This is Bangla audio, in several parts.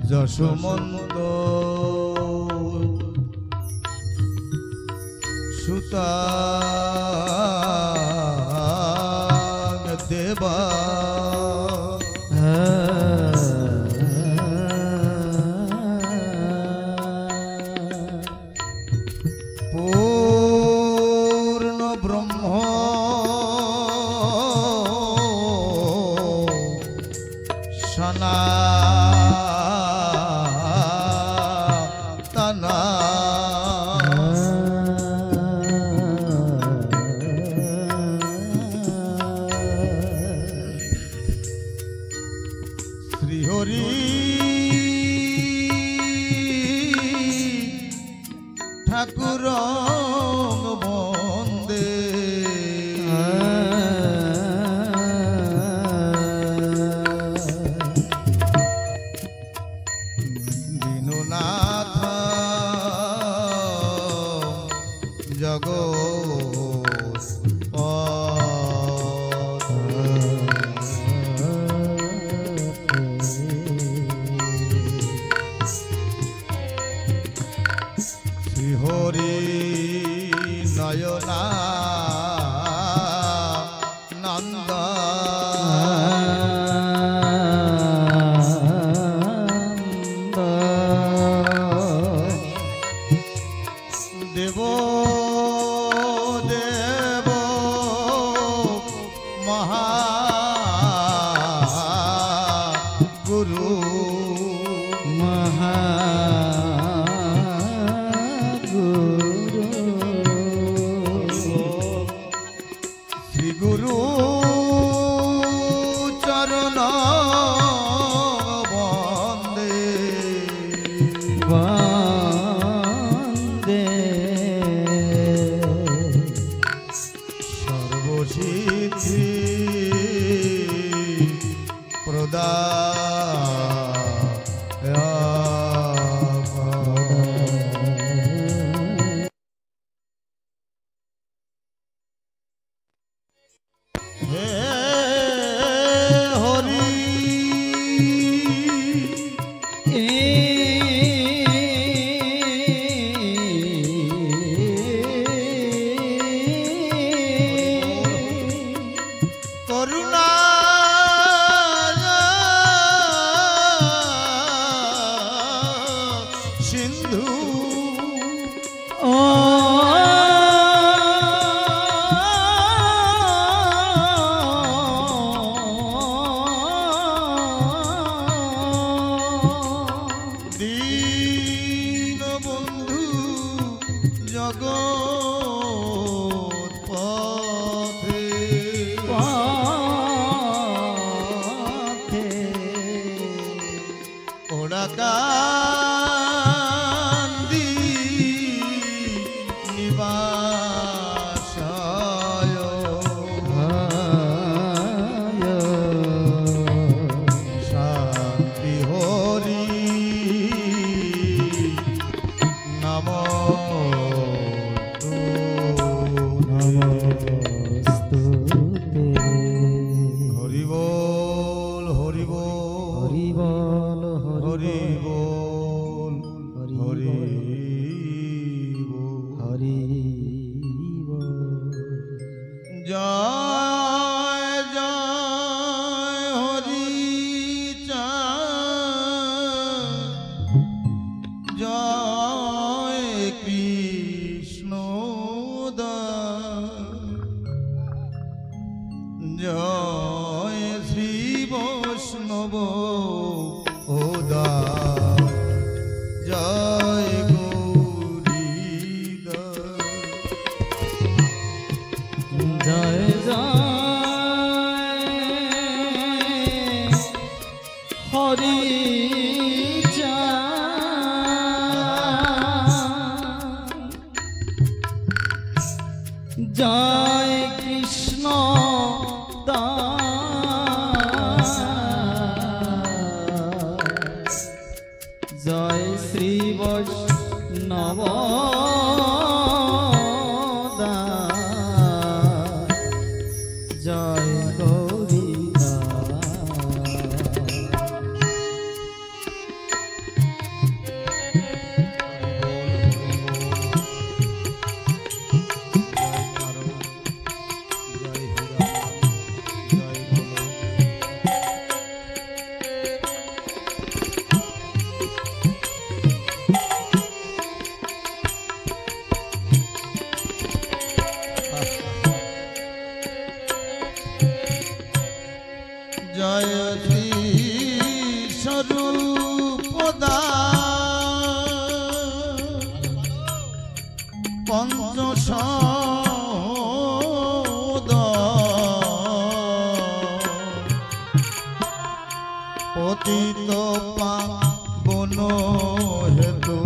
যশোমন্ত সুতা দেবা পূর্ণ ব্রহ্ম সনাতনা শ্রীহরি ঠাকুর বন্দে দীননাথ জগৎ শ্রীহরি নয়না নন্দ দেব দেব মহাগুরু শ্রী গুরু চরণ বন্দে বন্দে সর্বসিদ্ধি হে হরি করুণা সিন্ধু দীনবন্ধু জগৎ পথে ওরা কান্দি নিবাসায় শান্তি হরি নম হরি বল হরি বল হরি বল হরি বল হরি হরি জয় জয় হরি চাঁদ জয় কৃষ্ণ জয় শ্রী বৈষ্ণব ওদা জয় গৌরীদা জয় জয় হরি জয় কৃষ্ণ দাস জয় শ্রী স্বরূপদা পঞ্চসদ পতিত পাবন হেতু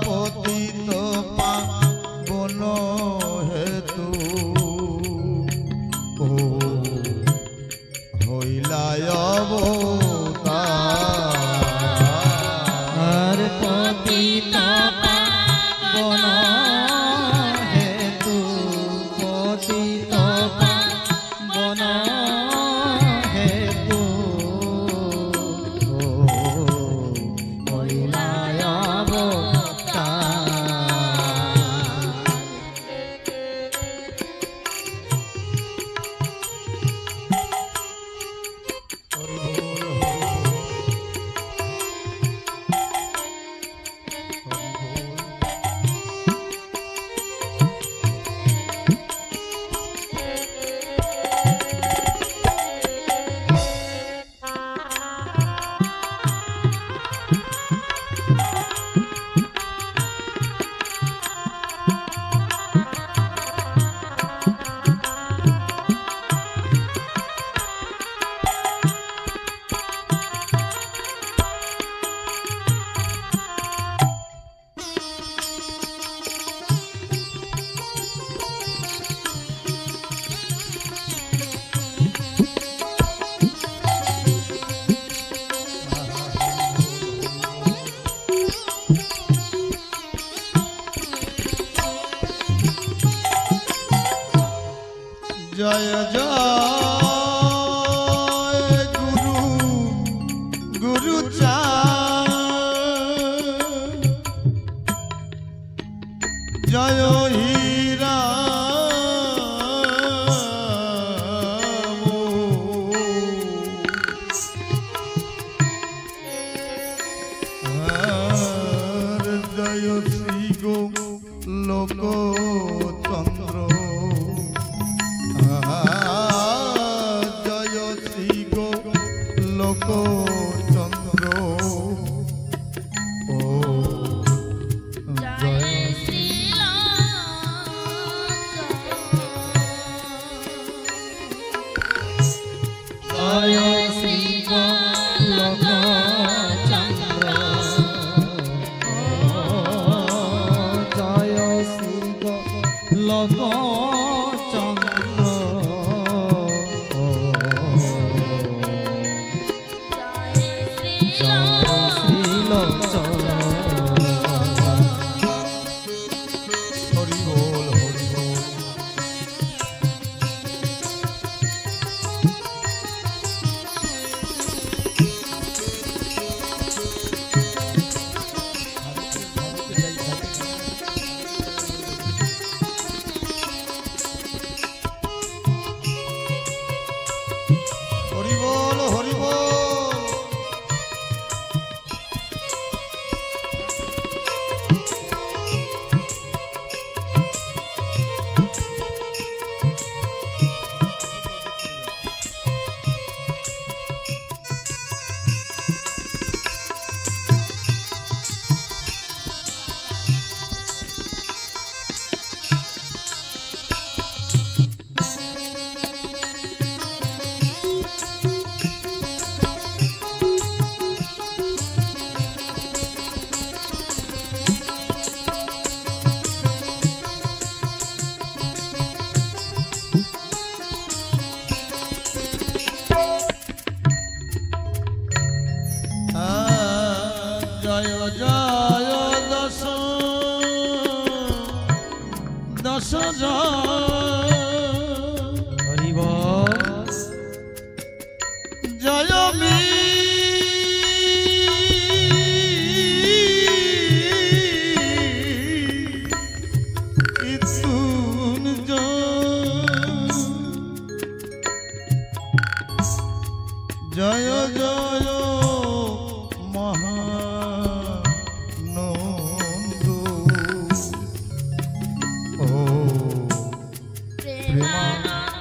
পতিত পাবন হেতু হইলায় অবতার পতিত পাবন হেতু পতিত পাবন হেতু হইলায় জয় জয় গুরু গুরু চা জয় হীরা জয় শ্রী গো লোকচন্দ্র জয় শ্রী গো লোকচন্দ্র ও জয় শ্রী জয় শ্রী লোকচন্দ্র জয় শ্রী লোকচন্দ্র হরি বল হরি বল হরি বল হরি বল জয় জয় দশ দশ হরি বল জয় মি জয় জয় মহানন্দু ও প্রেমানন্দ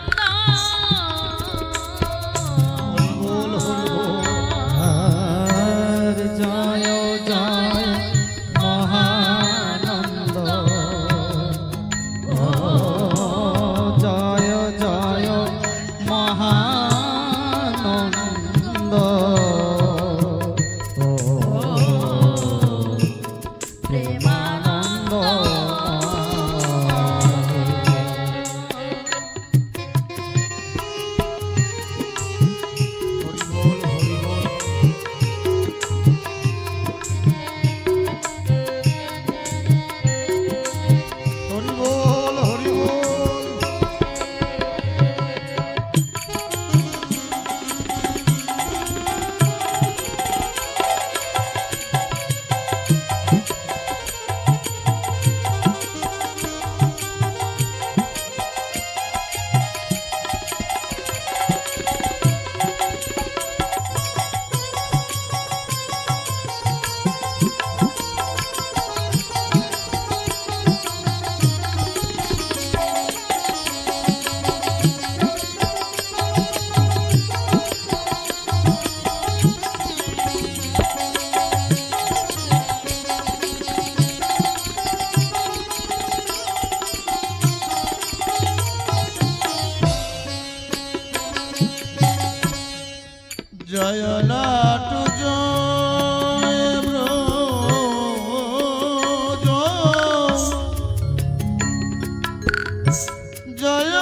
জয় লাটু জয় ব্রজ জয়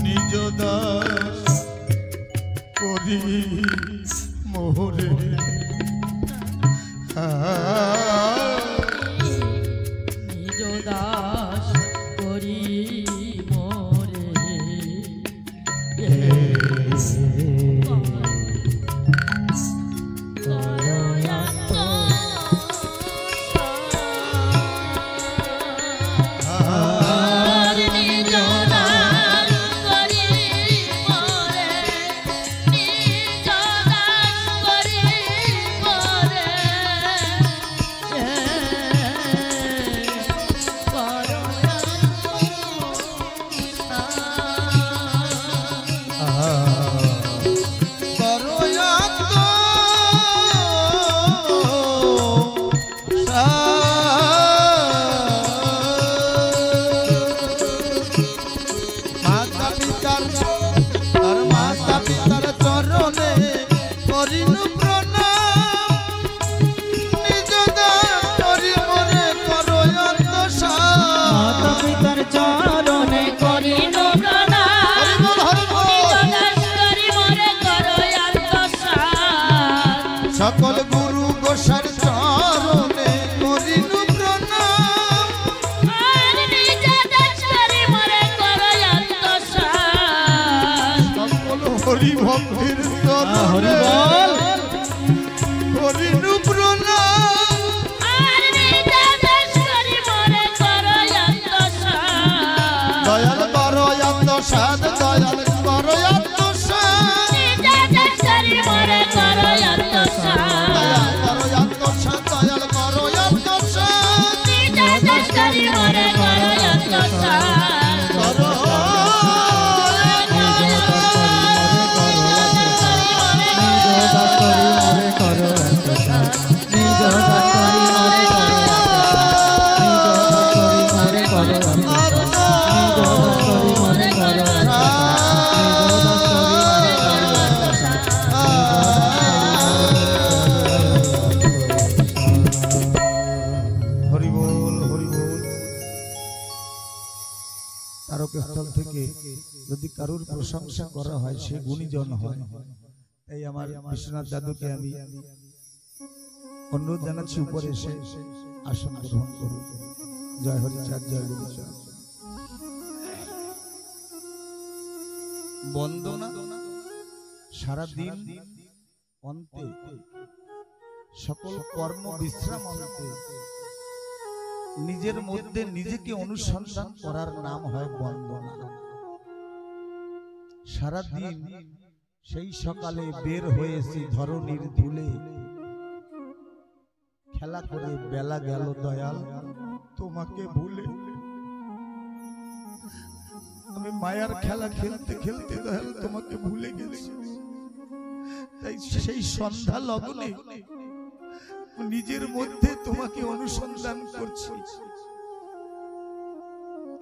নিজ দাস করি মোরে নিজ দাস করি মোরে সকল গুরু গোসার চরণে করিনু প্রণাম আর নিজ দাস করি মোরে করো অন্তঃসার সকল হরি ভক্তির চরণে করিনু প্রণাম আর নিজ দাস করি মোরে করো অন্তঃসার দয়াল করো অন্তঃসার দয়াল করো অন্তঃসার নিজ দাস করি মোরে করো অন্তঃসার দয়াল করো অন্তঃসার নিজ দাস করি মোরে করো অন্তঃসার করো তারকস্থল থেকে যদি কারুর প্রশংসা করা হয় সে গুণীজন হয়। এই আমার বিশ্বনাথ দাদুকে আমি অনুরোধ জানাচ্ছি উপরে এসে আসন গ্রহণ করুন। জয় হরিচাঁদ, জয় গুরুচাঁদ। বন্দনা সারাদিন অন্তে সকল কর্ম বিশ্রাম অন্তে নিজের মধ্যে নিজেকে অনুসন্ধান করার নাম হয় বন্দনা। সারাদিন সেই সকালে বের হয়েছি ধরণীর ধুলে, খেলা করে বেলা গেল দয়াল তোমাকে ভুলে। আমি মায়ার খেলা খেলতে খেলতে দয়াল তোমাকে ভুলে গেছি। তাই সেই সন্ধ্যা লগ্নে নিজের মধ্যে তোমাকে অনুসন্ধান করছি।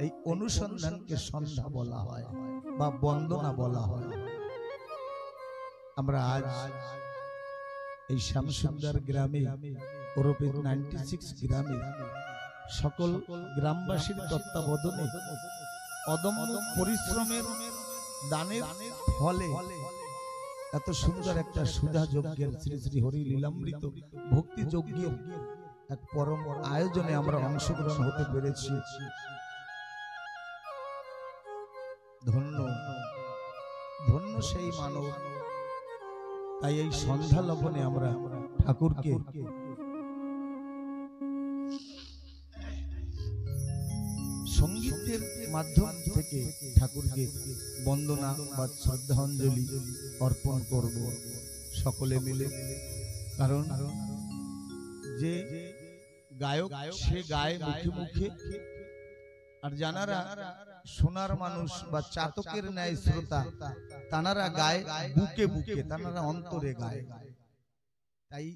এই অনুসন্ধানকে সন্ধ্যা বলা হয় বা বন্দনা বলা হয়। আমরা আজ এই শ্যামসুন্দর গ্রামে ওরফে 96 গ্রামে সকল গ্রামবাসীর তত্ত্বাবধানে অদম্য পরিশ্রমের দানের ফলে এত সুন্দর একটা সুধা যজ্ঞের শ্রী শ্রী হরি লীলামৃত ভক্তি যজ্ঞের এক পরম আয়োজনে আমরা অংশগ্রহণ হতে পেরেছি। ধন্য ধন্য সেই মানব। তাই এই সন্ধ্যা লগ্নে আমরা ঠাকুরকে সঙ্গীতের মাধ্যম থেকে ঠাকুরকে বন্দনা বা শ্রদ্ধাঞ্জলি অর্পণ করব সকলে মিলে। কারণ যে গায়ক সে গায় মুখে মুখে, আর জানারা সোনার মানুষ বা চাতকের ন্যায় শ্রোতা তানারা গায় বুকে বুকে, তানারা অন্তরে গায়। তাই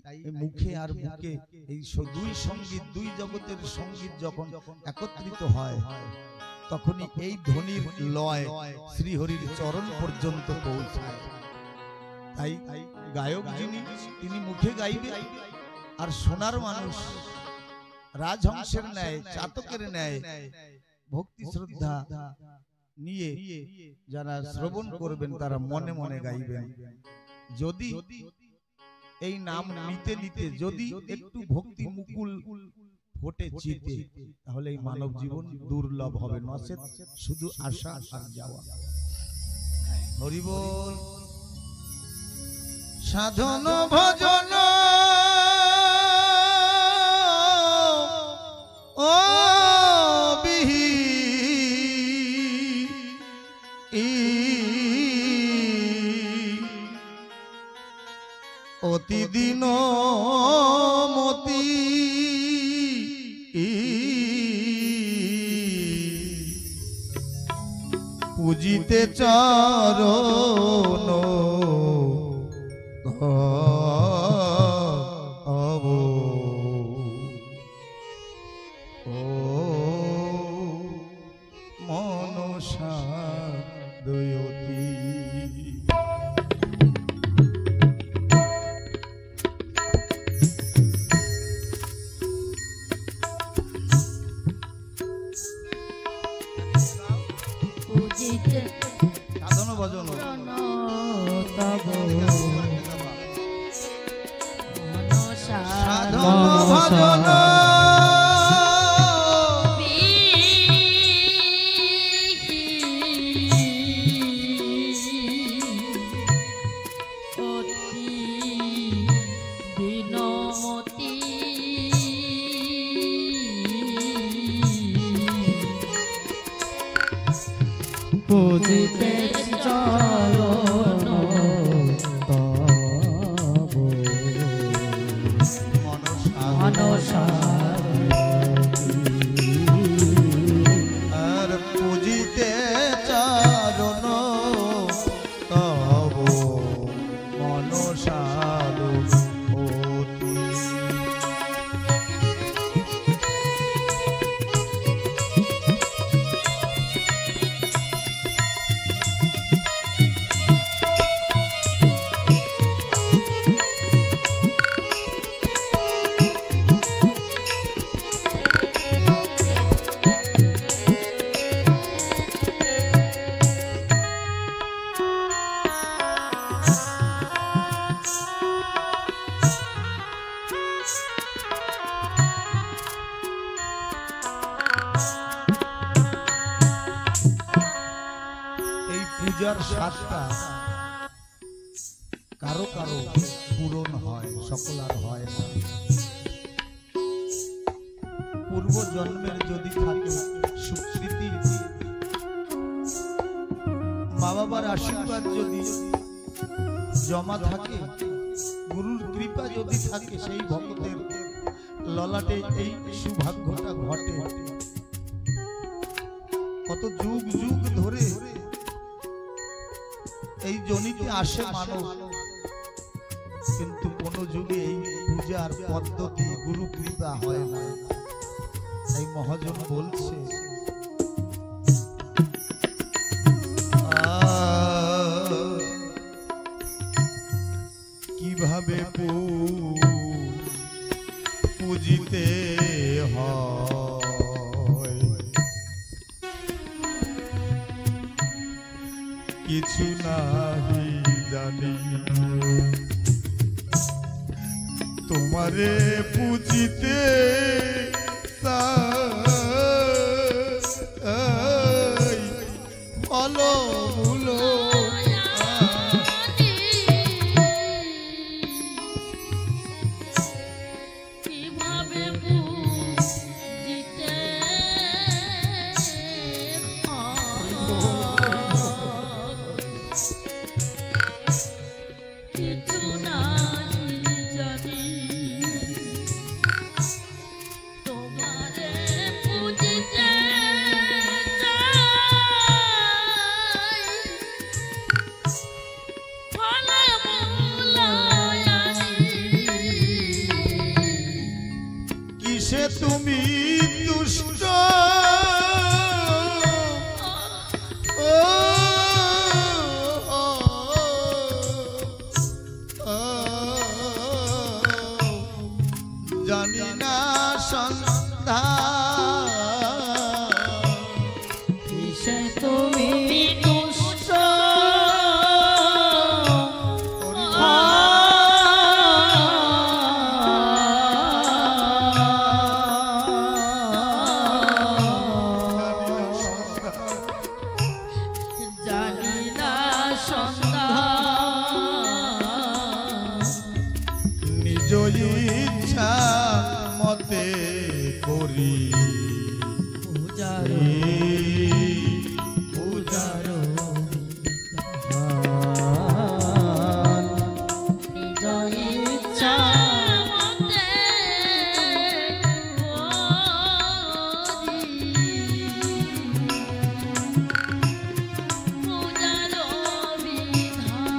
মুখে আর বুকে এই দুই সঙ্গীত, দুই জগতের সঙ্গীত যখন একত্রিত হয় তখনই এই ধ্বনির লয় শ্রীহরির চরণ পর্যন্ত পৌঁছায়। তাই গায়ক যিনি তিনি মুখে গাইবে, আর সোনার মানুষ রাজহংসের ন্যায় চাতকের ন্যায় ভক্তি শ্রদ্ধা নিয়ে যারা শ্রবণ করবেন তারা মনে মনে গাইবেন। যদি এই নাম নিতে নিতে যদি একটু ভক্তি মুকুল ফোটে চিতে, তাহলে এই মানব জীবন দুর্লভ হবে, নচেত শুধু আশা আর যাওয়া। হরি বল। সাধন ভজন ও বিহি অতিদিন মতি পূজিতে চরণ মনসা দয়তি। সাধন ভজন সাধন ভজন পূজিতে চরণ তব মনসা আর পূজিতে চরণ তব মনসা পূজার স্বাদটা কারো কারো পূরণ হয়, সকল আর হয় না। পূর্ব জন্মের যদি থাকে সুকৃতি, মা বাবার আশীর্বাদ যদি জমা থাকে, গুরুর কৃপা যদি থাকে, সেই ভক্তের ললাটে এই সৌভাগ্যটা ঘটে। কত যুগ যুগ ধরে এই জনিতে আসে মানব, কিন্তু কোন যুগে এই পূজার পদ্ধতি গুরু কৃপা হয় না। এই মহাজন বলছে কিভাবে পূজিতে হয়, কিছু নাহি জানি, তোমারে পূজিতে ফল মূল সন্ধ্যা কিসে তুমি তুষ্ট জানি না সন্ধ্যা নিজ ইচ্ছা মতে করি পূজারো পূজারো নিজ ইচ্ছা মতে পূজারো বিধান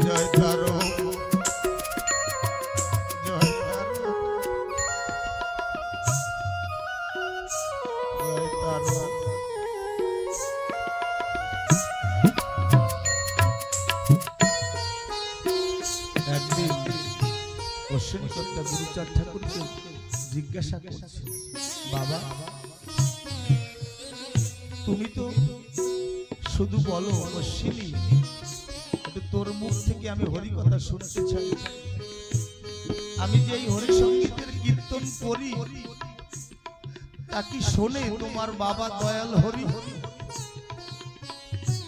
জয় তারো জয় তারো জয় তারো একদিন অশ্বিনীকর্তা গুরুচাঁদ ঠাকুরকে জিজ্ঞাসা করছে, বাবা তুমি তো শুধু বলো অশ্বিনী, কিন্তু তোর মুখ থেকে আমি হরি কথা শুনতে চাই। আমি যে এই হরি সঙ্গীতের কীর্তন করি তা কি শোনে তোমার বাবা দয়াল হরি?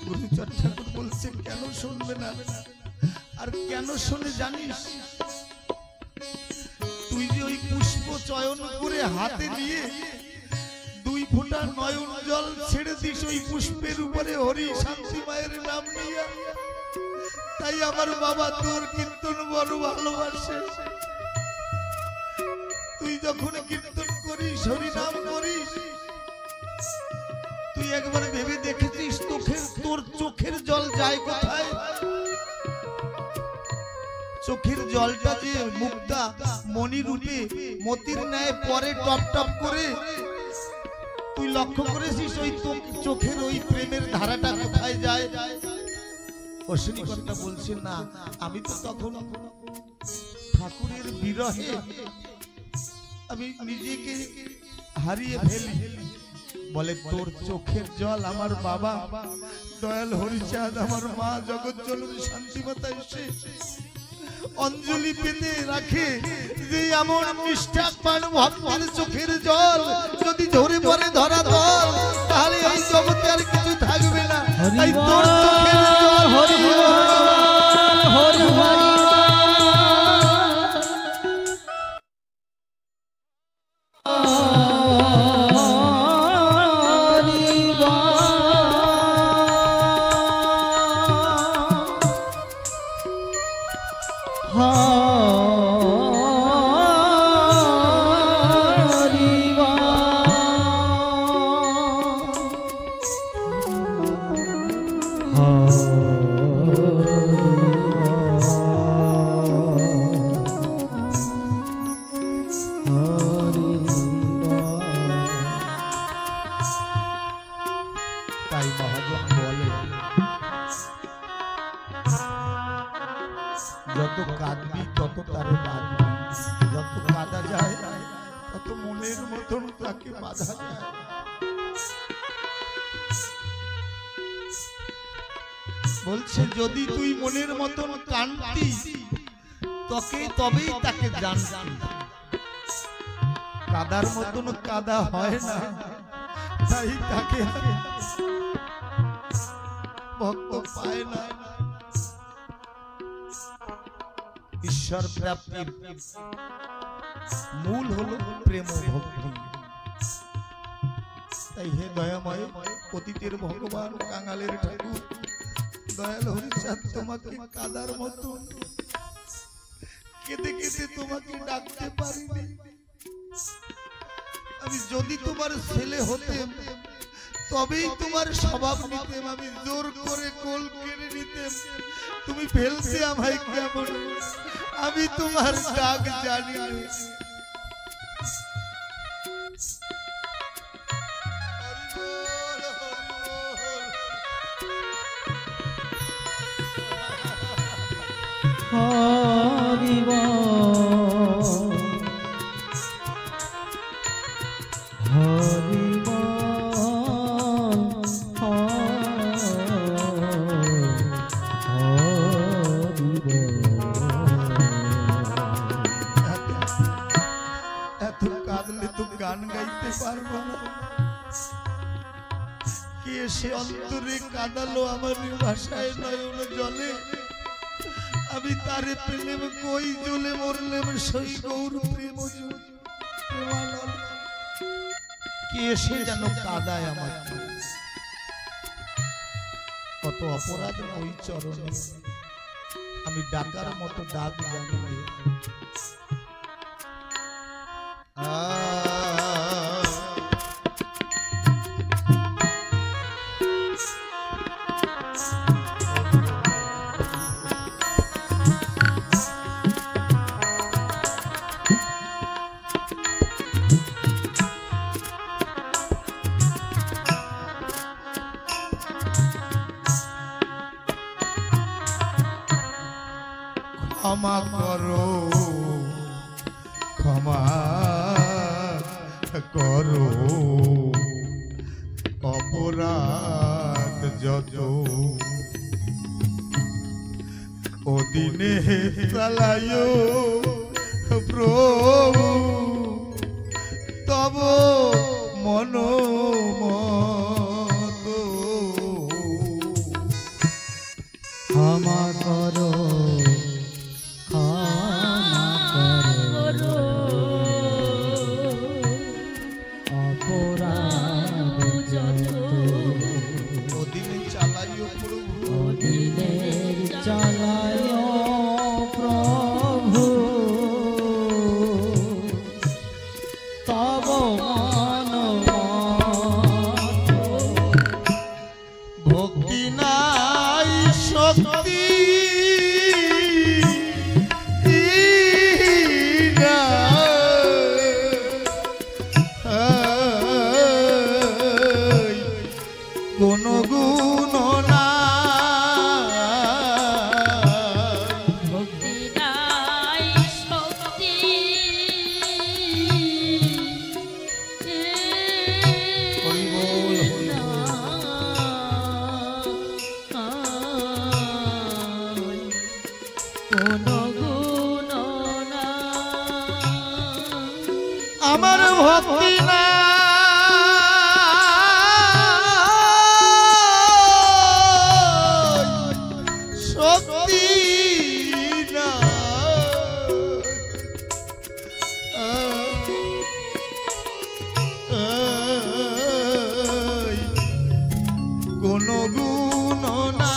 গুরুচাঁদ ঠাকুর বলছে, কেন শুনবে না? আর কেন শোনে জানিস? তুই যে ওই পুষ্প চয়ন করে হাতে নিয়ে 2 ফোঁটা নয়ন জল ছেড়ে দিস ওই পুষ্পের উপরে হরি শান্তি মায়ের নাম নিয়ে, তাই আমার বাবা তোর কীর্তন বড় ভালোবাসে। তুই যখন কীর্তন করিস, হরি নাম করিস, তুই একবার ভেবে দেখেছিস তোর চোখের জল যায় কোথায়? চোখের জলটা যে মুক্তা মণি রূপে মতির ন্যায় পরে টপ টপ করে, তুই লক্ষ্য করেছিস ওই চোখের ওই প্রেমের ধারাটা কোথায় যায়? অশ্বিনীকর্তা বলছেন, না, আমি তো তখন ঠাকুরের বিরহে আমি নিজেকে হারিয়ে ফেলি। বলে, তোর চোখের জল আমার বাবা দয়াল হরিচাঁদ, আমার মা জগৎজননী শান্তিমাতা এসে অঞ্জলি পেতে রাখে যে এমন নিষ্ঠাবান ভক্তের চোখের জল যদি ঝরে পড়ে ধরা দল, তাহলে এই জগতে আর কিছু থাকবে না। তাই তোর চোখের জল হরি হরি হরি তাই মহাজন বলে, যত কাঁদবি তত তারে বাঁধবি, যত কাঁদা যায় তত মনের মতন তাকে বাঁধা যায়। বলছে, যদি তুই মনের মতন কাঁদতি তবেই তাকে জানতি, কাদার মতন কাদা হয় না, তাই তাকে ভক্ত পায় না। ঈশ্বর প্রাপ্তির মূল হলো প্রেম ও ভক্তি। তাই হে দয়াময় পতিতের ভগবান কাঙালের ঠাকুর দয়াল হরিচাঁদ, তোমাকে কাদার মতো কেঁদে কেঁদে তোমাকে ডাকতে পারিনি। আমি আমি যদি তোমার ছেলে হতেম তবেই তোমার স্বভাব নিতেম, আমি জোর করে কোল কেড়ে নিতেম, তুমি ফেলতে আমায় কেমন, আমি তোমার ডাক জানি না। হরি বল হরি বল হরি বল। এত কাঁদলে তো গান গাইতে পারবো না, কে সে অন্তরে কাঁদালো আমার ভাষায় নয়ন জলে, আমি তারে পেলেম কই জ্বলে মরলেম সই গৌর প্রেম প্রেমানল। কে সে যেন কাঁদায় আমার, কত অপরাধ ওই চরণে, আমি ডাকার মতো ডাক জানি না। ক্ষমা করো ক্ষমা করো অপরাধ যত, ওদিনে চালায়ো প্রভু তব মনোমত। ক্ষমা করো অপরাধ যত, ওদিনে চালায়ো প্রভু, দিনের চালায় প্রভু তব মনোমত। ভক্তি নাই শক্তি কোন গুণ না, ভক্তি নাই শক্তি হরি বল হরি বল। কোন গুণ না, আমার ভক্তি না শক্তি না, কোন গুণ না,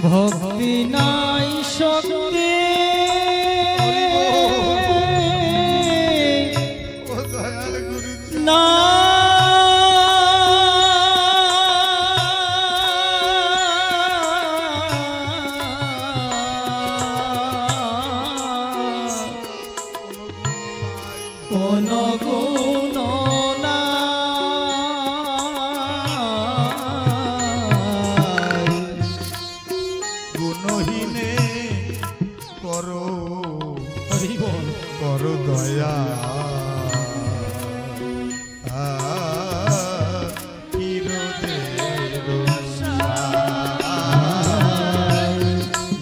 ভক্তি নাই শক্তি ও দয়াল গুরুজি না, কোন গুণ নাই, গুণহীনে করো হরি বল করো দয়া,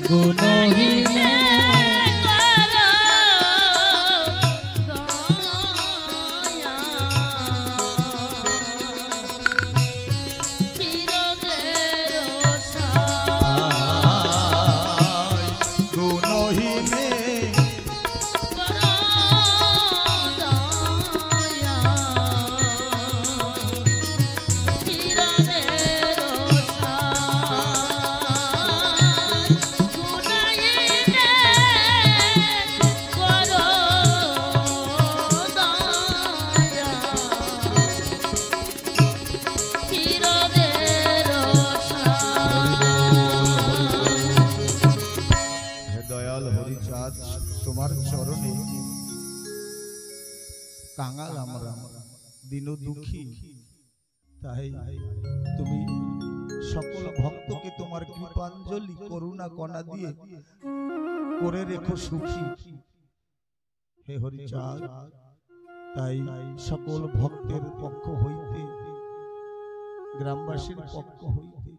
গুণহীনে গুণহীনে হরিচাঁদ তোমার চরণে কাঙাল আমরা, দিন দুঃখী, তাই তুমি সকল ভক্তকে তোমার কৃপাঞ্জলি করুণা কণা দিয়ে করে রেখো সুখী হে হরিচাঁদ। তাই সকল ভক্তের পক্ষ হইতে, গ্রামবাসীর পক্ষ হইতে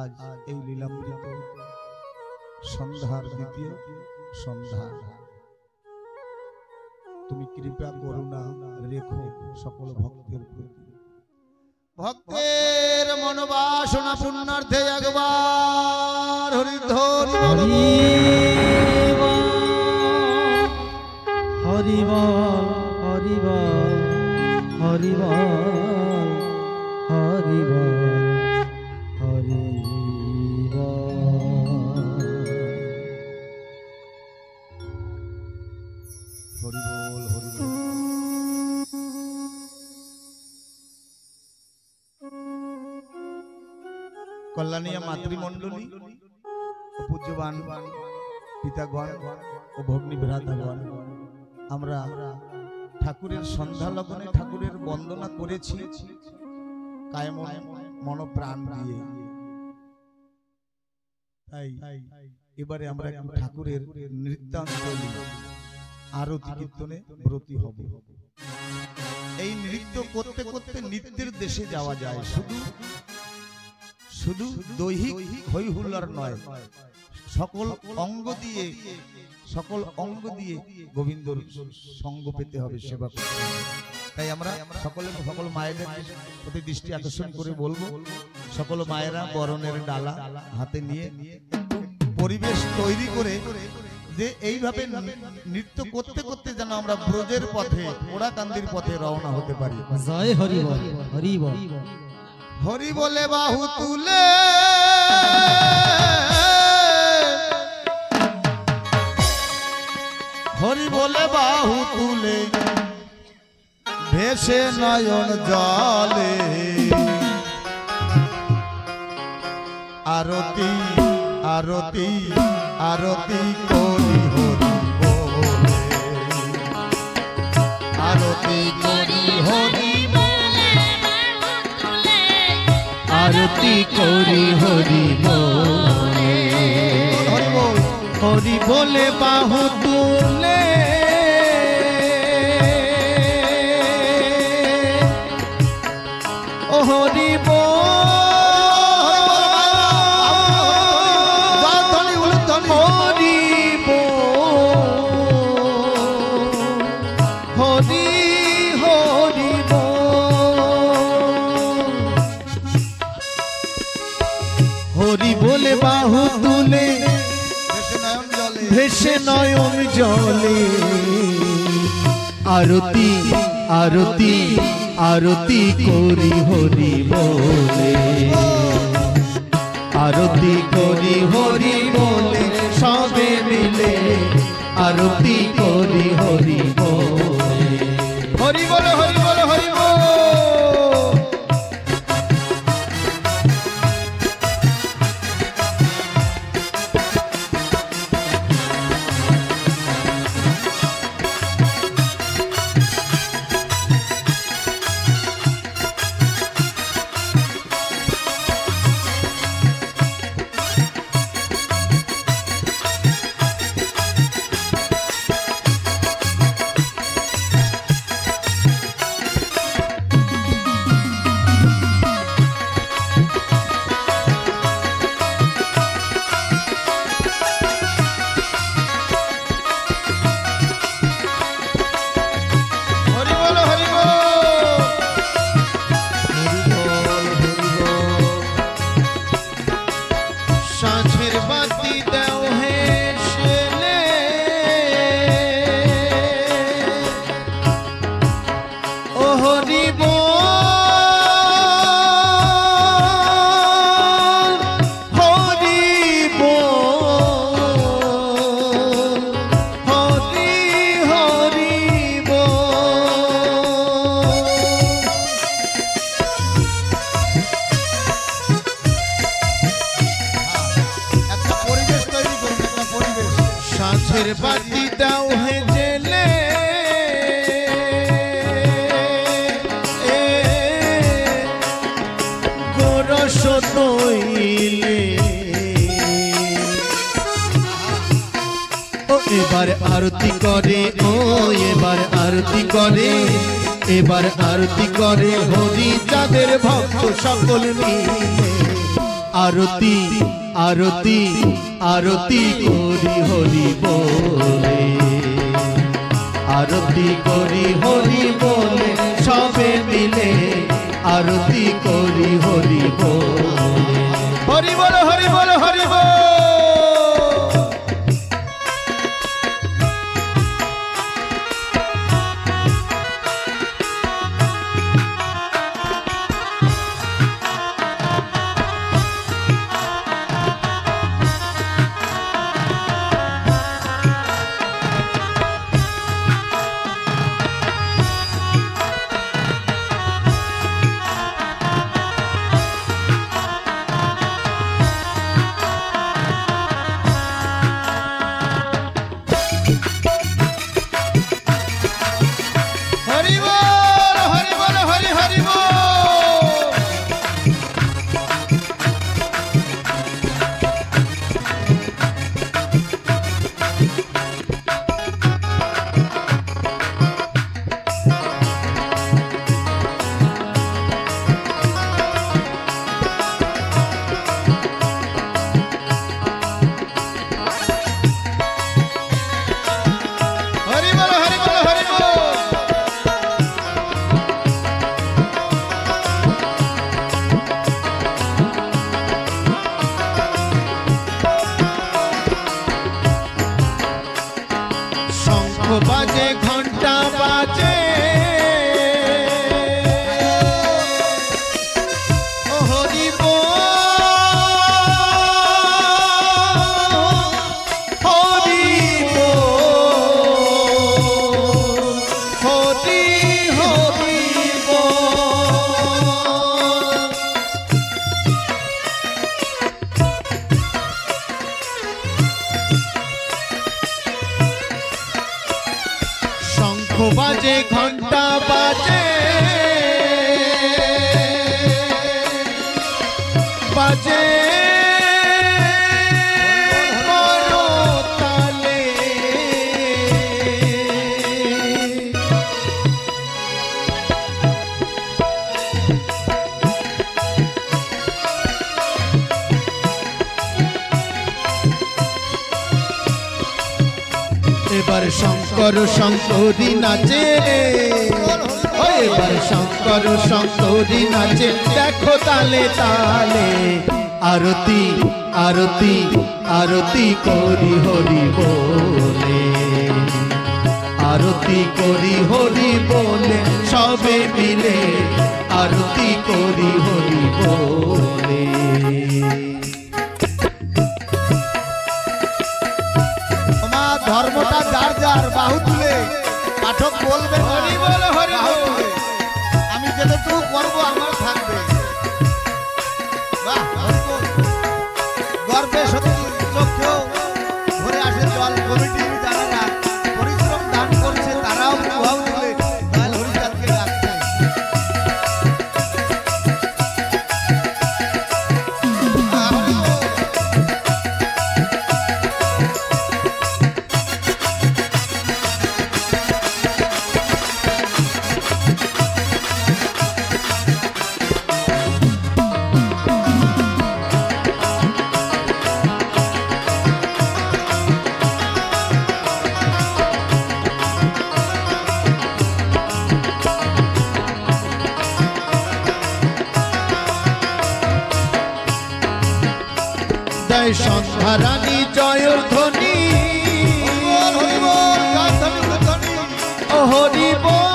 আজ এই লীলামৃত সন্ধ্যার দ্বিতীয় সন্ধ্যা তুমি কৃপা করুণা রেখো সকল ভক্তের প্রতি। ভক্তের মনোবাসনা পূর্ণার্থে একবার হরিধ্বনি হরিবল হরিবল হরিবল হরিবল হরিবল হরিবল। কল্যাণীয়া মাতৃমণ্ডলী ও পূজ্যবান পিতাগণ ও ভগ্নী ভ্রাতাগণ, আমরা ঠাকুরের সন্ধ্যা লগ্নে ঠাকুরের বন্দনা করেছি কায়ম মন প্রাণ দিয়ে। তাই এবারে আমরা ঠাকুরের নৃত্যাঞ্জলি আরতি কীর্তনে ব্রতী হব। এই নৃত্য করতে করতে নৃত্যের দেশে যাওয়া যায়। শুধু শুধু দৈহিক হই হুল্লার নয়, সকল অঙ্গ দিয়ে গোবিন্দর সঙ্গ পেতে হবে, সেবা করতে হবে। তাই আমরা সকল মায়েদের প্রতি দৃষ্টি আকর্ষণ করে বলবো, সকল মায়েরা বরণের ডালা হাতে নিয়ে পরিবেশ তৈরি করে যে এইভাবে নৃত্য করতে করতে যেন আমরা ব্রজের পথে, ওড়াকান্দির পথে রওনা হতে পারি। জয় হরিবল হরিবল। হরি বলে বাহু তুলে হরি বলে বাহু তুলে ভেসে নয়ন জলে আরতি আরতি আরতি করি হরি বলে, আরতি করি হরি আরতি করি হরি বলে, হরি বলে বাহু তুলে ও হরি বলে বাহু তুলে ভেসে নয়ন জলে আরতি আরতি আরতি করি হরি বলে, আরতি করি হরি বলে সবে মিলে আরতি করি হরি বলে, হরি বলে হরি বলে হরি বল। গাছের বাতি দাও হে জেলে গোরস তৈলে ও এবার আরতি করে ও এবার আরতি করে এবার আরতি করে হরি চাঁদের ভক্ত সকল মিলে আরতি আরতি আরতি করি হরি বলে আরতি করি হরি বলে সবে মিলে আরতি করি হরি বলে হরি বল হরি বল হরি বল বাজে ঘন্টা বাজে ও হরি হরি হরি হরি বাজে ঘন্টা বাজে বাজে তালে এবার শঙ্কর শঙ্করী নাচে এবার শঙ্কর শঙ্করী নাচে দেখো তালে তালে আরতি আরতি আরতি করি হরি বলে আরতি করি হরি বলে সবে মিলে আরতি করি হরি বলে ধর্মটা যার যার বাহু তুলে পাঠক বলবে হরি বল হরি বল আমি যেটুকু করবো আমার থাকবে গর্বে সত্যি চোখেও ঘুরে আসে জল কমিটির যারা পরিশ্রম দান করছে তারাও বাহু তুলে দয়াল হরিচাঁদকে ডাকছে সন্ধ্যারানী জয়র ধ্বনি ও হরি বল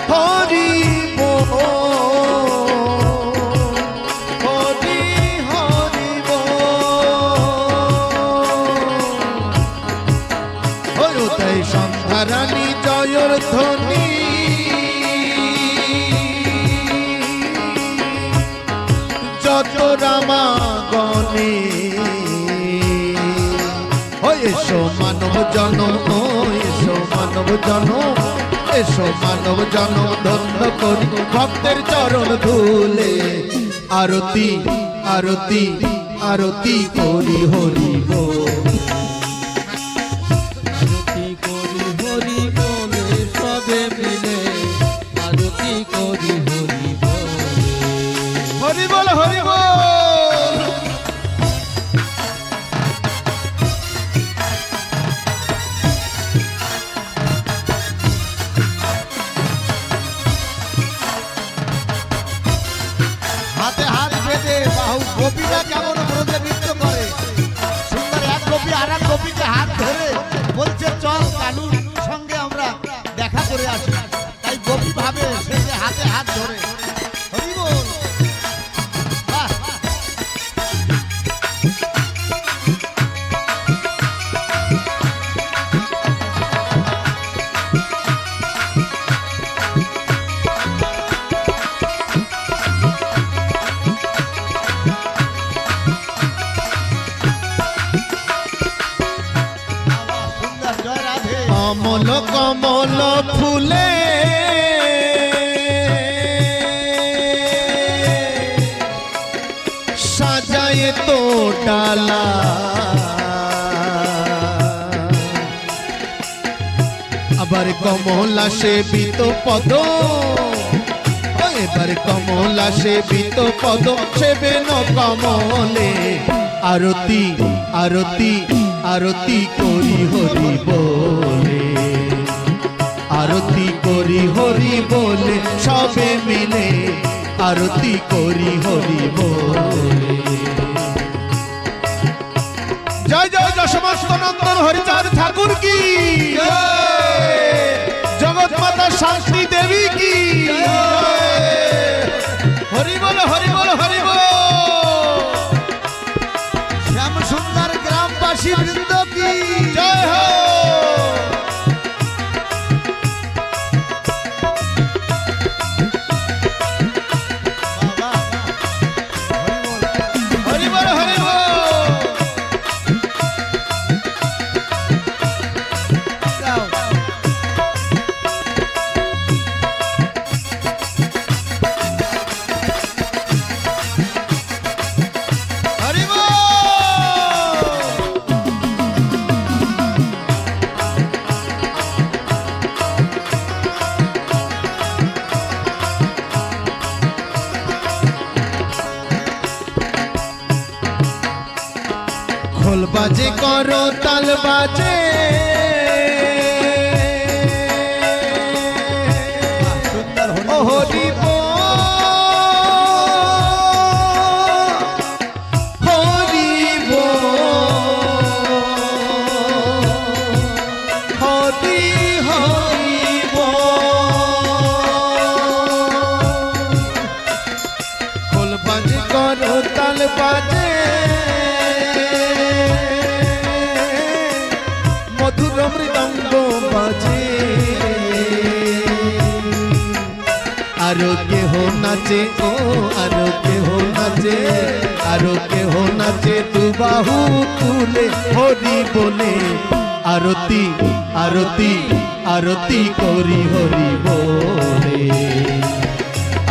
হরি বল হরি হরি বল তাই সন্ধ্যারানী জয়র ধ্বনি যত রামাগণে এসো মানব জনম এসো মানব জনম এসো মানব জনম ধন্য করি ভক্তের চরণ ধুলে আরতি আরতি আরতি করি হরি বল আরতি করি হরি বলে সবে মিলে আরতি করি হরি বলে হরি বল হরি বল হাতে হাত বেঁধে বাহু গোপীরা কেমন ব্রজে নৃত্য করে সুন্দর এক গোপী আর এক গোপীকে হাত ধরে বলছে চল কালুর সঙ্গে আমরা দেখা করে আসি তাই গোপী ভাবে সে যে হাতে হাত ধরে হরি বল বাহ সুন্দর জয় রাধে কমল কমল ফুলে সাজায় তো ডালা আবার কমলা সেবিত পদ এবার কমলা সেবিত পদ সেবেন কমলে আরতি আরতি আরতি করি হরি বলে আরতি করি হরি বলে সবে মিলে আরতি করি হরি বলে জয় জয় যশমস্ত নন্দন হরিচাঁদ ঠাকুর কি জগৎ মাতা শান্তি দেবী কি হরি বল হরি বল হরি বল শ্যাম সুন্দর গ্রামবাসী বৃন্দ কি জয় হো বাবা হরি বল হরি বল হরি বল যাও হরি বল খোল বাজে করো তাল বাজে সুন্দর ও হরি বল হরি বল হরি হরি বল খোল বাজে করো তাল বাজে মধুর মৃদঙ্গ বাজে আরো কেহ নাচে ও আরো কেহ নাচে আরো কেহ নাচে তু বাহু তুলে হরি বলে আরতি আরতি আরতি করি হরি বলে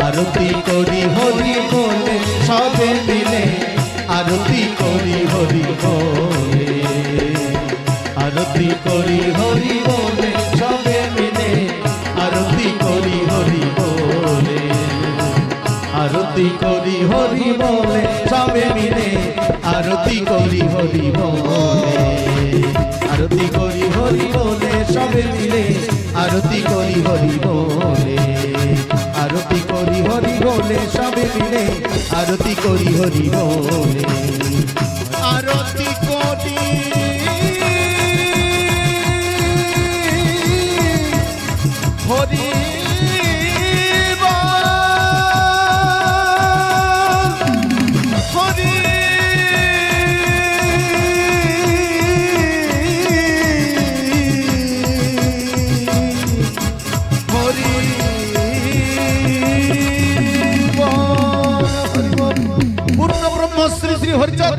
আরতি করি হরি বলে সবে মিলে আরতি করি হরি বলে আরতি করি হরি বলে সবে মিলে আরতি করি হরি বলে আরতি করি হরি বলে সবে মিলে আরতি করি হরি বলে আরতি করি হরি বলে সবে মিলে আরতি করি হরি বলে আরতি করি হরি বলে সবে মিলে আরতি করি হরি বলে আরতি করি হরি বল হরি হরি বল হরি বল পূর্ণ ব্রহ্ম শ্রী শ্রী হরিচাঁদ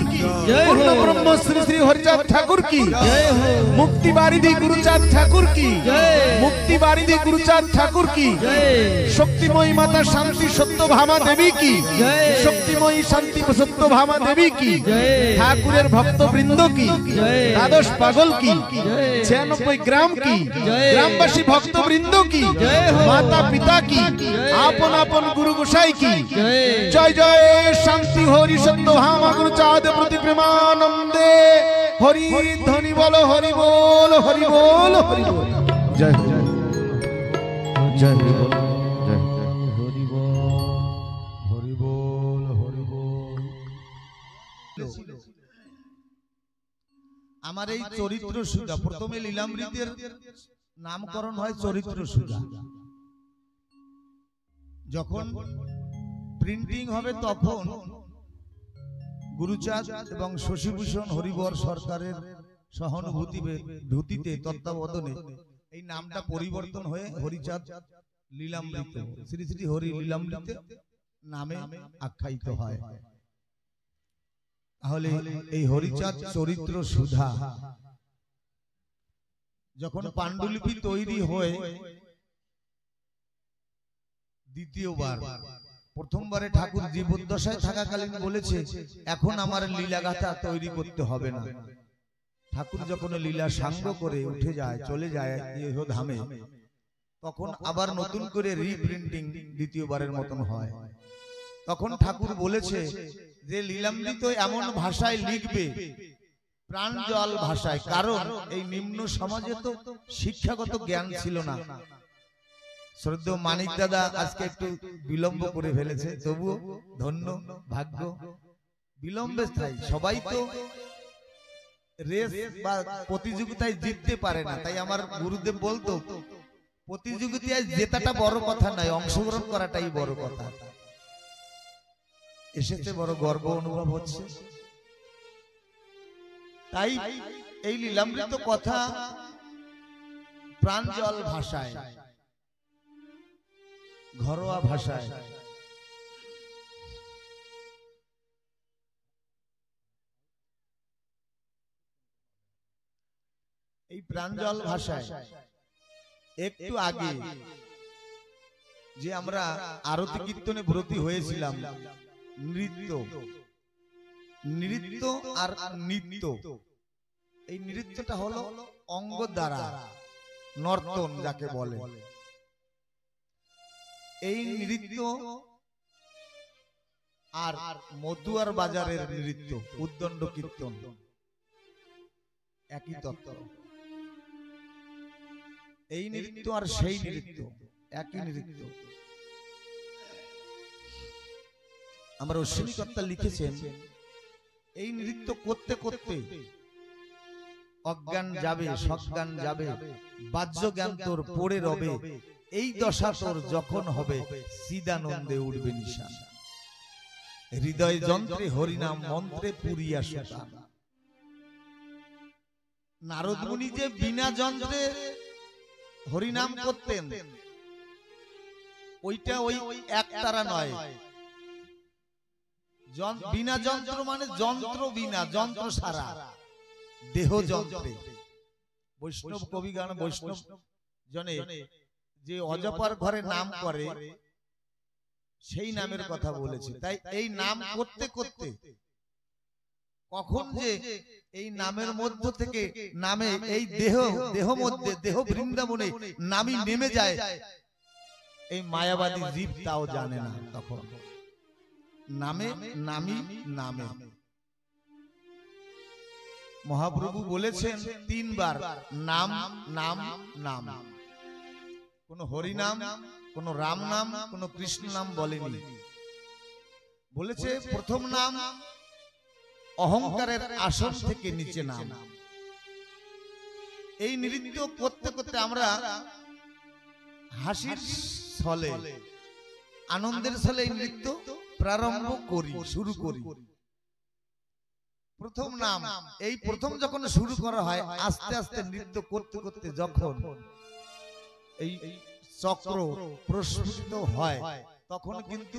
जय हो। पूर्ण ब्रह्म श्री श्री हरिचाँद ठाकुर की जय हो। मुक्ति बारिधि गुरुचाँद ठाकुर की जय। मुक्ति बारिधि गुरुचाँद ठाकुर की जय। शक्तिमयी माता शांति सत्यभामा देवी की जय। शक्तिमयी शांति सत्यभामा देवी की जय। ठाकुरेर भक्त वृंद की जय। द्वादश पागल की जय। 96 ग्राम की जय। ग्रामवासी भक्त वृंद की जय हो। माता पिता की जय। आपन आपन गुरु गोसाई की जय। जय जय शांति हरि सत्यभामा गुरुचाँद प्रति प्रेमानंदे हरि ध्वनि बोलो हरि बोल हरि बोल हरि बोल जय हो जय हो हरि बोल হরি বল হরি বল। আমার এই চরিত্র সুধা, প্রথমে লীলামৃতের নামকরণ হয় চরিত্র সুধা। যখন প্রিন্টিং হবে তখন গুরুচাঁদ এবং শশীভূষণ হরিবর সরকারের সহানুভূতিতে তত্ত্বাবধানে এই নামটা পরিবর্তন হয়ে হরিচাঁদ লীলামৃত, শ্রী শ্রী হরি লীলামৃত নামে আখ্যায়িত হয়। তাহলে এই হরিচাঁদ চরিত্র সুধা যখন পাণ্ডুলিপি তৈরি হয়ে দ্বিতীয়বার, প্রথমবারে ঠাকুর জীবদ্দশায় থাকাকালীন বলেছে এখন আমার লীলাগাথা তৈরি করতে হবে না। ঠাকুর যখন লীলা সাঙ্গ করে উঠে যায়, চলে যায় ধামে, তখন আবার নতুন করে রিপ্রিন্টিং দ্বিতীয়বারের মতন হয়। তখন ঠাকুর বলেছে যে লীলামৃত এমন ভাষায় লিখবে, প্রাঞ্জল ভাষায়, কারণ এই নিম্ন সমাজে তো শিক্ষাগত জ্ঞান ছিল না। শ্রদ্ধেয় মানিক দাদা আজকে একটু বিলম্ব করে ফেলেছে, তবুও ধন্য ভাগ্য, বিলম্বে স্থায়ী। সবাই তো রেস বা প্রতিযোগিতায় জিততে পারে না, তাই আমার গুরুদেব বলতো প্রতিযোগিতায় জেতাটা বড় কথা নয়, অংশগ্রহণ করাটাই বড় কথা। এসেছে, বড় গর্ব অনুভব হচ্ছে। তাই এই লীলামৃত কথা প্রাঞ্জল ভাষায়, ঘরোয়া ভাষায় এই প্রাঞ্জল ভাষায় একটু আগে যে আমরা আরতি কীর্তনে ব্রতী হয়েছিলাম, নৃত্য আর নৃত্য, এই নৃত্যটা হলো অঙ্গ দ্বারা নর্তন যাকে বলে। এই নৃত্য আর মধুয়ার বাজারের নৃত্য, উদ্দণ্ড কীর্তন একই তত্ত্ব। এই নৃত্য আর সেই নৃত্য একই নৃত্য। আমার অশ্বিনী কর্তা লিখেছেন, এই নৃত্য করতে করতে অজ্ঞান যাবে, সজ্ঞান যাবে, বাহ্য জ্ঞান তোর পড়ে রবে, এই দশা তোর যখন হবে চিদানন্দে উঠবে নিশান, হৃদয় যন্ত্রে হরিনাম মন্ত্রে পুরিয়া সুতান। নারদ মুনি যে বিনা যন্ত্রে হরিনাম করতেন, ওইটা ওই একতারা নয়। বিনা যন্ত্র মানে যন্ত্র বিনা, যন্ত্র সারা, দেহ যন্ত্রে। বৈষ্ণব কবিগান, বৈষ্ণব জনে যে অজপার ঘরে নাম করে সেই নামের কথা বলেছে। তাই এই নাম করতে করতে কখন যে এই নামের মধ্য থেকে নামে এই দেহ মধ্যে, দেহ বৃন্দাবনে নামি নেমে যায়, এই মায়াবাদী জীব তাও জানে না। তখন নামে নামি নামে মহাপ্রভু বলেছেন তিনবার নাম নাম নাম। কোন হরি নাম, কোন রাম নাম, কোন কৃষ্ণ নাম বলেনি। বলেছে প্রথম নাম অহংকারের আসন থেকে নিচে নাম। এই নৃত্য করতে করতে আমরা হাসির ছলে, আনন্দের ছলে এই নৃত্য প্রারম্ভ করি, শুরু করি। প্রথম নাম, এই প্রথম যখন শুরু করা হয়, আস্তে আস্তে নৃত্য করতে করতে যখন এই চক্র প্রস্ফুটিত হয়, তখন কিন্তু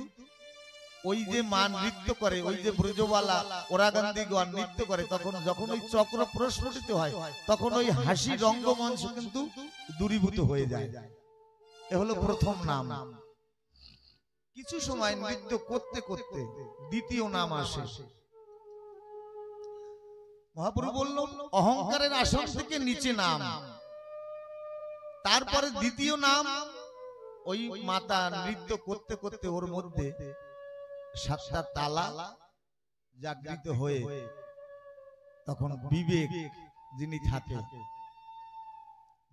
ওই যে মা নৃত্য করে, ওই যে ব্রজবালা ওরাগান্দিগণ নৃত্য করে, তখন যখন ওই চক্র প্রস্ফুটিত হয় তখন ওই হাসি রঙ্গমঞ্চ কিন্তু দূরীভূত হয়ে যায়। এ হলো প্রথম নাম। কিছু সময় নৃত্য করতে করতে দ্বিতীয় নাম আসে। মহাপ্রভু বলল অহংকারের আসন থেকে নিচে নাম। তারপরে দ্বিতীয় নাম, ওই মাতা নৃত্য করতে করতে ওর মধ্যে 7টা তালা জাগৃত হয়ে তখন বিবেক যিনি থাকে,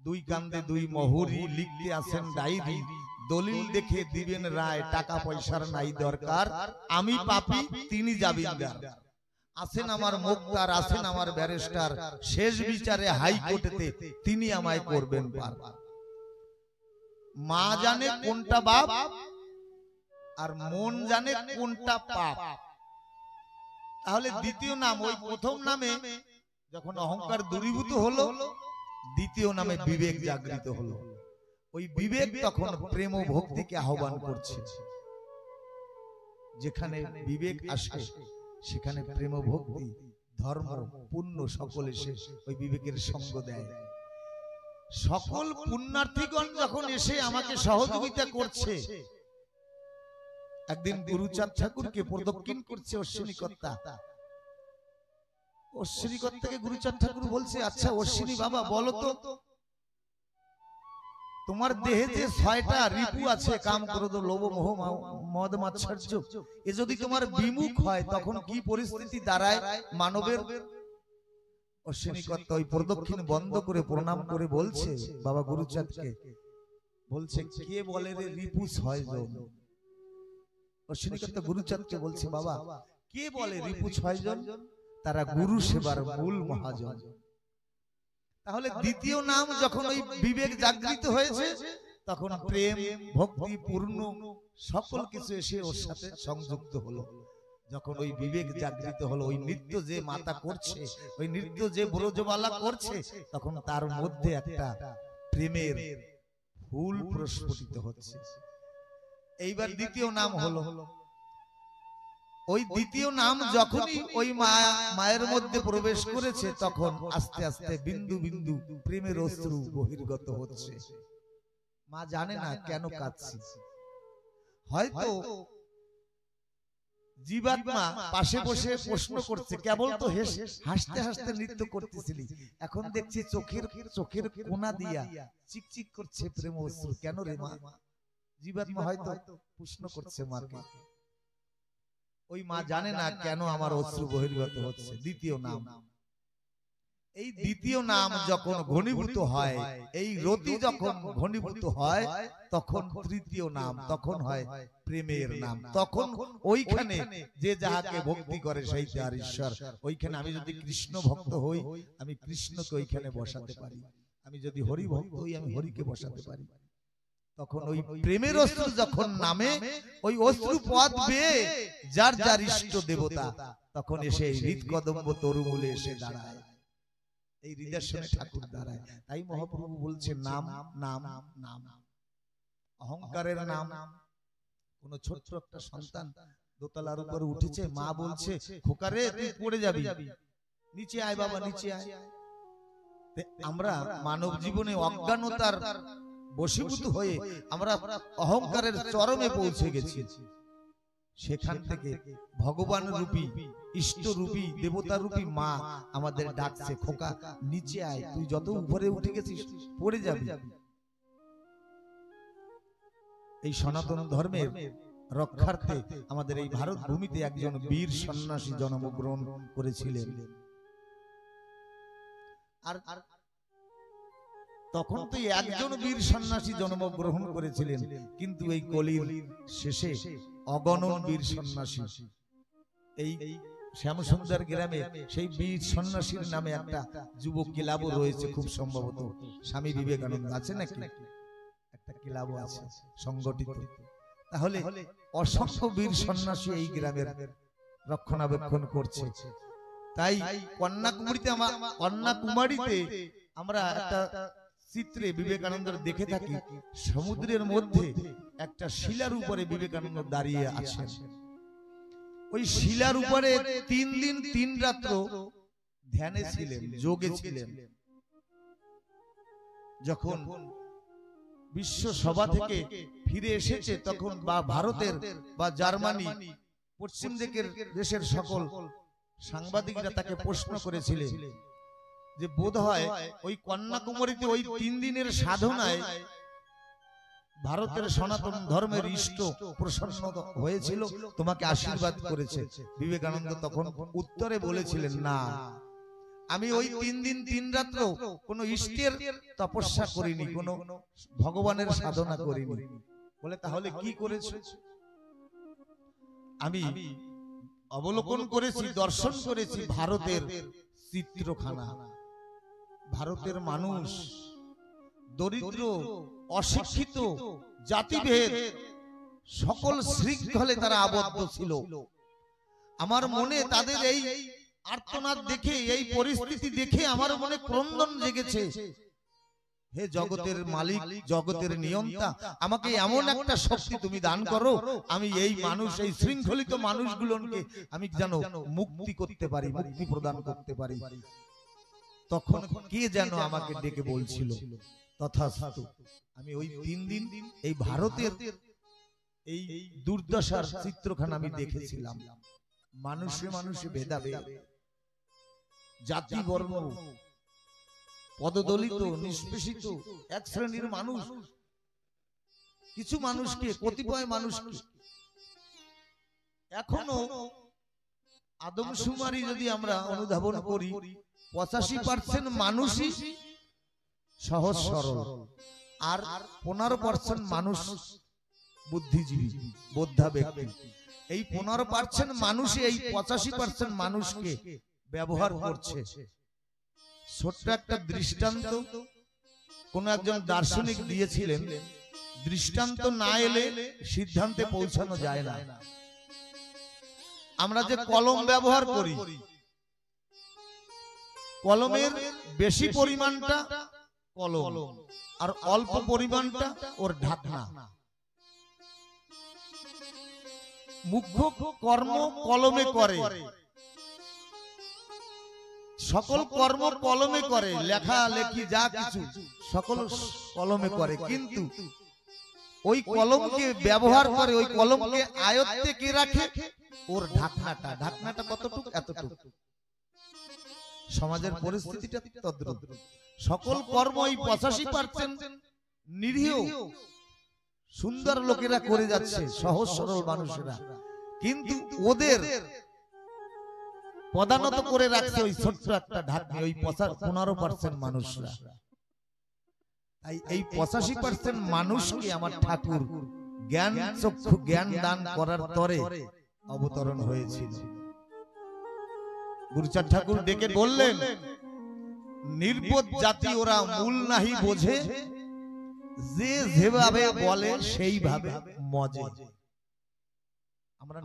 2 কান্দে 2 মহুরি, লিখতে আসেন ডায়েরি, দলিল দেখে দিবেন রায়, টাকা পয়সার নাই দরকার, আমি পাপী তিনি জামিনদার। আছেন আমার মুক্তার, আছেন আমার ব্যারিস্টার, শেষ বিচারে হাইকোর্টেতে তিনি আমায় করবেন পার। মা জানে কোনটা বাপ আর মন জানে কোনটা পাপ। তাহলে দ্বিতীয় নাম, ওই প্রথম নামে যখন অহংকার দূরীভূত হলো, দ্বিতীয় নামে বিবেক জাগৃত হলো। ওই বিবেক তখন প্রেম ও ভক্তিকে আহ্বান করছে। যেখানে বিবেক আসে সেখানে প্রেম ও ভক্তি, ধর্ম, পুণ্য সকল এসে ওই বিবেকের সঙ্গ দেয়। সকল পুণ্যার্থীগণ যখন এসে আমাকে সহযোগিতা করছে, একদিন গুরুচাঁদ ঠাকুরকে প্রদক্ষিণ করছে অশ্বিনী কর্তা। অশ্বিনী কর্তাকে গুরুচাঁদ ঠাকুর বলছে, আচ্ছা অশ্বিনী বাবা বলো তো, তোমার দেহে যে 6টা রিপু আছে, কাম, ক্রোধ, লোভ, মোহ, মদ, মাৎসর্য, এ যদি তোমার বিমুখ হয় তখন কি পরিস্থিতি দাঁড়ায় মানবের? অশ্বিনী কর্তা ওই প্রদক্ষিণ বন্ধ করে প্রণাম করে বলছে বাবা গুরুচাঁদকে, বলছে কে বলে রে রিপু 6 জন? অশ্বিনী কর্তা গুরুচাঁদকে বলছে, বাবা কে বলে রিপু 6 জন? তারা গুরু সেবার মূল মহাজন। তাহলে দ্বিতীয় নাম যখন ওই বিবেক জাগৃত হয়েছে তখন প্রেম, ভক্তি, পূর্ণ সকল কিছু এসে ওর সাথে সংযুক্ত হলো। যখন ওই বিবেক জাগৃত হলো, ওই নৃত্য যে মাতা করছে, ওই নৃত্য যে ব্রজবালা করছে, তখন তার মধ্যে একটা প্রেমের ফুল প্রস্ফুটিত হচ্ছে। এইবার দ্বিতীয় নাম হলো। ওই দ্বিতীয় নাম যখনই ওই মায়ের মধ্যে প্রবেশ করেছে তখন আস্তে আস্তে বিন্দু বিন্দু প্রেমের অশ্রু বহির্গত হচ্ছে। মা জানে না কেন কাঁদছি। হয়তো জীবাত্মা পাশে বসে প্রশ্ন করছে, কেবল তো হাসতে হাসতে নৃত্য করতেছিলি, এখন দেখছি চোখের কোনা দিয়া চিকচিক করছে প্রেম অশ্রু, কেন রে মা? জীবাত্মা হয়তো প্রশ্ন করছে মাকে। ওই মা জানে না কেন আমার অশ্রু বহির্গত হচ্ছে। দ্বিতীয় নাম, এই দ্বিতীয় নাম যখন ঘনীভূত হয়, এই রতি যখন ঘনীভূত হয় তখন তৃতীয় নাম, তখন হয় প্রেমের নাম। তখন ওইখানে যে যাহাকে ভক্তি করে সেই তার ঈশ্বর। ওইখানে আমি যদি কৃষ্ণ ভক্ত হই, আমি কৃষ্ণকে ওইখানে বসাতে পারি। আমি যদি হরি ভক্ত হই, আমি হরিকে বসাতে পারি। তখন ওই প্রেমের অশ্রু যখন নামে, ওই অশ্রু পথ বেয়ে যার যার ইষ্ট দেবতা তখন এসে হৃদকদম্ব তরুমূলে এসে দাঁড়ায়। এই হৃদর্শনে ঠাকুর দাঁড়ায়। তাই মহাপ্রভু বলছে নাম নাম নাম। অহংকারের নাম। কোন ছোট্ট একটা সন্তান দোতলার উপরে উঠেছে, মা বলছে খোকারে তুই পড়ে যাবি, নিচে আয় বাবা, নিচে আয়। আমরা মানব জীবনে অজ্ঞানতার বশীভূত হয়ে আমরা অহংকারের চরমে পৌঁছে গেছি। সেখান থেকে ভগবান রূপী, ইষ্ট রূপী, দেবতা রূপী মা আমাদের ডাকছে, খোকা নিচে আয়, তুই যত উপরে উঠে গেছিস পড়ে যাবি। এই সনাতন ধর্মের রক্ষার্থে আমাদের এই ভারত ভূমিতে একজন বীর সন্ন্যাসী জন্মগ্রহণ করেছিলেন। আর তখন তো একজন বীর সন্ন্যাসী জন্মগ্রহণ করেছিলেন, কিন্তু এই কলির শেষে অগণন বীর সন্ন্যাসী। এই শ্যামসুন্দর গ্রামে সেই বীর সন্ন্যাসীর নামে একটা যুব ক্লাবও রয়েছে, খুব সম্ভবত স্বামী বিবেকানন্দ আছে নাকি, একটা ক্লাবও আছে সংগঠিত। তাহলে অসংখ্য বীর সন্ন্যাসী এই গ্রামের রক্ষণাবেক্ষণ করছে। তাই কন্যাকুমারীতে আমরা একটা চিত্রে বিবেকানন্দ দেখে থাকি, সমুদ্রের মধ্যে একটা শিলার উপরে বিবেকানন্দ দাঁড়িয়ে আছেন। ওই শিলার উপরে 3 দিন 3 রাত্র ধ্যানে ছিলেন, যোগে ছিলেন। যখন বিশ্ব সভা থেকে ফিরে এসেছে তখন বা ভারতের বা জার্মানি পশ্চিম দেশের সকল সাংবাদিকরা তাকে প্রশ্ন করেছিলেন যে বোধহয় ওই কন্যাকুমারীতে ওই 3 দিনের সাধনায় ভারতের সনাতন ধর্মের ইষ্ট প্রসন্ন হয়েছিল, তোমাকে আশীর্বাদ করেছে। বিবেকানন্দ তখন উত্তরে বলেছিলেন, না, আমি ওই 3 দিন 3 রাত্র কোনো ইষ্টের তপস্যা করিনি, কোনো ভগবানের সাধনা করিনি। বলে তাহলে কি করেছ? আমি অবলোকন করেছি, দর্শন করেছি ভারতের চিত্রখানা। ভারতের মানুষ দরিদ্র, অশিক্ষিত, জাতিভেদ সকল শৃঙ্খলে তারা আবদ্ধ ছিল। আমার মনে তাদের এই আর্তনাদ দেখে, এই পরিস্থিতি দেখে আমার মনে ক্রন্দন জেগেছে। হে জগতের মালিক, জগতের নিয়ন্তা, আমাকে এমন একটা শক্তি তুমি দান করো, আমি এই মানুষ, এই শৃঙ্খলিত মানুষগুলোকে আমি যেন মুক্তি করতে পারি, মুক্তি প্রদান করতে পারি। তখন কে যেন আমাকে ডেকে বলছিল, তথাস্তু। আমি ওই 3 দিন এই ভারতের এই দুর্দশার চিত্রখানা আমি দেখেছিলাম। মানুষে মানুষে ভেদাভেদ, জাতি বর্ণ, পদদলিত, নিষ্পেষিত এক শ্রেণীর মানুষ, কিছু মানুষকে, কতিপয় মানুষকে এখনো আদমশুমারি যদি আমরা অনুধাবন করি, 85% মানুষই সহজ সরল, আর 15% মানুষ বুদ্ধিজীবী, বোদ্ধা ব্যক্তি। এই 15% মানুষই এই 85% মানুষকে ব্যবহার করছে। ছোট্ট একটা দৃষ্টান্ত কোন একজন দার্শনিক দিয়েছিলেন, দৃষ্টান্ত না এলে সিদ্ধান্তে পৌঁছানো যায় না। আমরা যে কলম ব্যবহার করি, কলমের বেশি পরিমাণটা কলম আর অল্প পরিমাণটা ওর ঢাকনা। মুখ্য কর্ম কলমে করে, সকল কর্ম কলমে করে, লেখা লেখি যা কিছু সকল কলমে করে, কিন্তু ওই কলমকে ব্যবহার করে, ওই কলমকে আয়ত্তে কে রাখে? ওর ঢাকনাটা। ঢাকনাটা কতটুকু? এতটুকু। সমাজের পরিস্থিতিটা তদ্রুপ। সকল কর্ম এই 85% নিরীহ সুন্দর লোকেরা করে যাচ্ছে, সহজ সরল মানুষেরা, কিন্তু ওদের পদানত করে রাখছে ওই ছোট্ট একটা ঢাকনি, ওই 15% মানুষরা। তাই এই 85% মানুষকে আমার ঠাকুর জ্ঞান চক্ষু, জ্ঞান দান করার তরে অবতরণ হয়েছিল। গুরুচাঁদ ঠাকুর ডেকে বললেন, নির্বোধ জাতি ওরা মূল নাহি বোঝে, যে যেভাবে বলে সেইভাবে মজে। আমরা